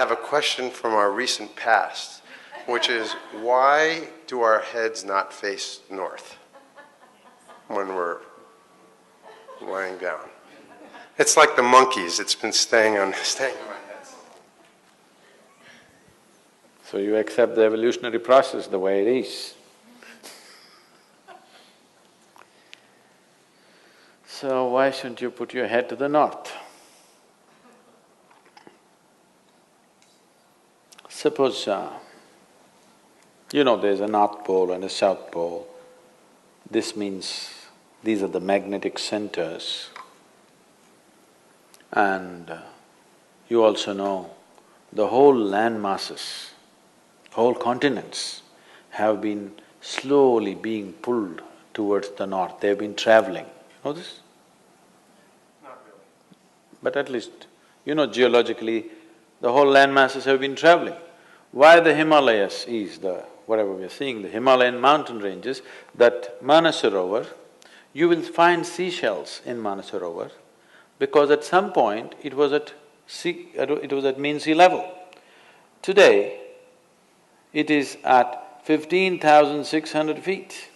have a question from our recent past, which is, why do our heads not face north when we're lying down? It's like the monkeys, it's been staying in my head. So you accept the evolutionary process the way it is. So why shouldn't you put your head to the north? Suppose, there's a North Pole and a South Pole. This means these are the magnetic centers. And you also know the whole land masses, whole continents have been slowly being pulled towards the north. They've been traveling. You know this? Not really. But at least, geologically, the whole land masses have been traveling. Why the Himalayas is whatever we are seeing, the Himalayan mountain ranges, that Manasarovar, you will find seashells in Manasarovar because at some point it was at mean sea level. Today, it is at 15,600 feet.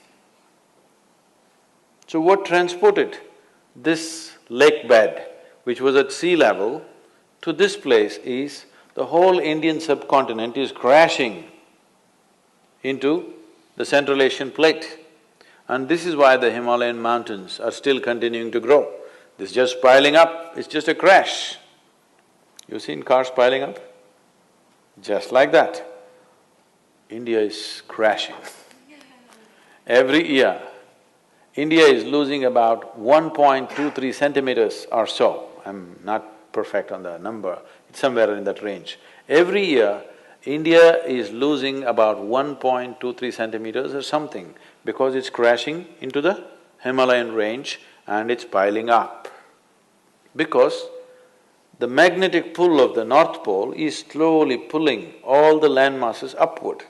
So what transported this lake bed, which was at sea level, to this place is the whole Indian subcontinent is crashing into the Central Asian plate. And this is why the Himalayan mountains are still continuing to grow. This is just piling up, it's just a crash. You've seen cars piling up? Just like that. India is crashing. Every year, India is losing about 1.23 centimeters or so. I'm not perfect on the number, it's somewhere in that range. Every year, India is losing about 1.23 centimeters or something because it's crashing into the Himalayan range and it's piling up. Because the magnetic pull of the North Pole is slowly pulling all the land masses upward.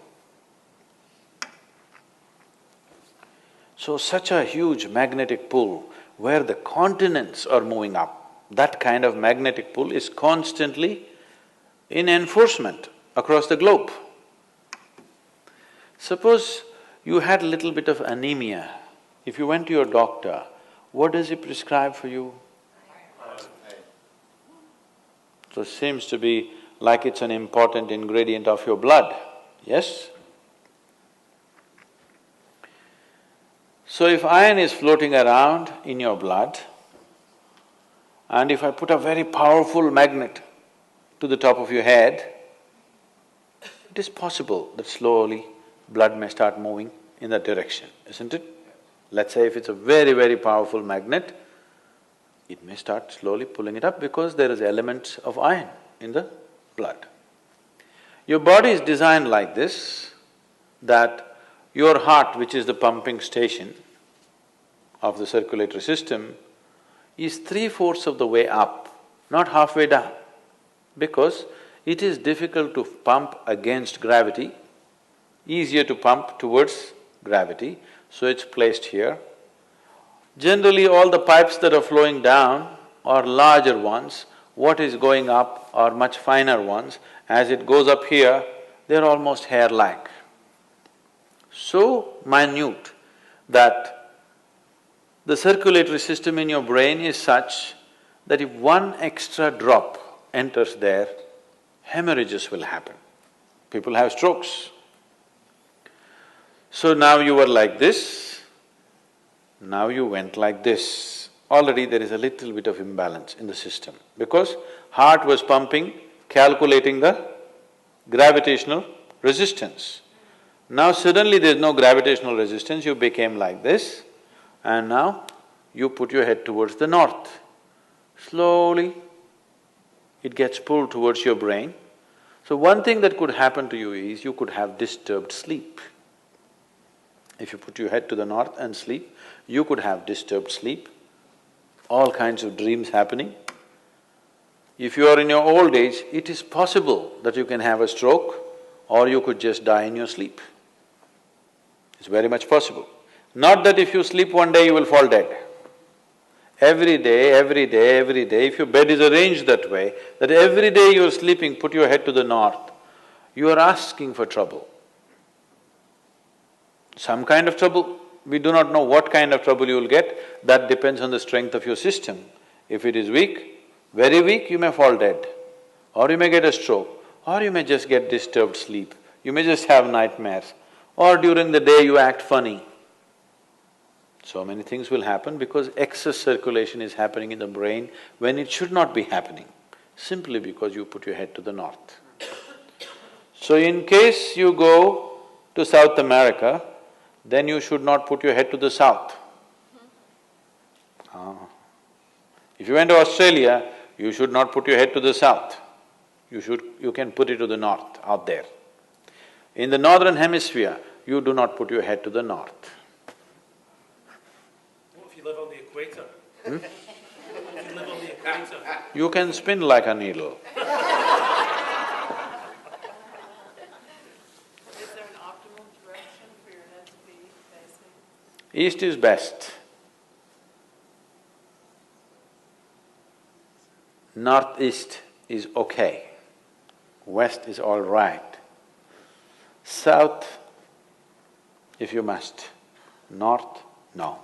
So such a huge magnetic pull where the continents are moving up, that kind of magnetic pull is constantly in enforcement across the globe. Suppose you had a little bit of anemia. If you went to your doctor, what does he prescribe for you? So it seems to be like it's an important ingredient of your blood, yes? So if iron is floating around in your blood, and if I put a very powerful magnet to the top of your head, it is possible that slowly blood may start moving in that direction, isn't it? Let's say if it's a very, very powerful magnet, it may start slowly pulling it up because there is elements of iron in the blood. Your body is designed like this, that your heart, which is the pumping station of the circulatory system, is 3/4 of the way up, not halfway down, because it is difficult to pump against gravity, easier to pump towards gravity, so it's placed here. Generally, all the pipes that are flowing down are larger ones, what is going up are much finer ones. As it goes up here, they're almost hair-like. So minute that the circulatory system in your brain is such that if one extra drop enters there, hemorrhages will happen. People have strokes. So now you were like this, now you went like this. Already there is a little bit of imbalance in the system because heart was pumping, calculating the gravitational resistance. Now suddenly there's no gravitational resistance, you became like this, and now you put your head towards the north. Slowly, it gets pulled towards your brain. So one thing that could happen to you is you could have disturbed sleep. If you put your head to the north and sleep, you could have disturbed sleep, all kinds of dreams happening. If you are in your old age, it is possible that you can have a stroke or you could just die in your sleep. It's very much possible. Not that if you sleep one day you will fall dead. every day, every day, every day, if your bed is arranged that way, that every day you're sleeping, put your head to the north, you are asking for trouble. Some kind of trouble, we do not know what kind of trouble you will get, that depends on the strength of your system. If it is weak, very weak, you may fall dead, or you may get a stroke, or you may just get disturbed sleep, you may just have nightmares, or during the day you act funny. So many things will happen because excess circulation is happening in the brain when it should not be happening, simply because you put your head to the north. So in case you go to South America, then you should not put your head to the south. If you went to Australia, you should not put your head to the south. You can put it to the north, out there. In the northern hemisphere, you do not put your head to the north. What if you live on the equator? If you live on the equator? You can spin like a needle. Is there an optimal direction for your head to be facing? East is best. Northeast is okay. West is all right. South, if you must. North, no.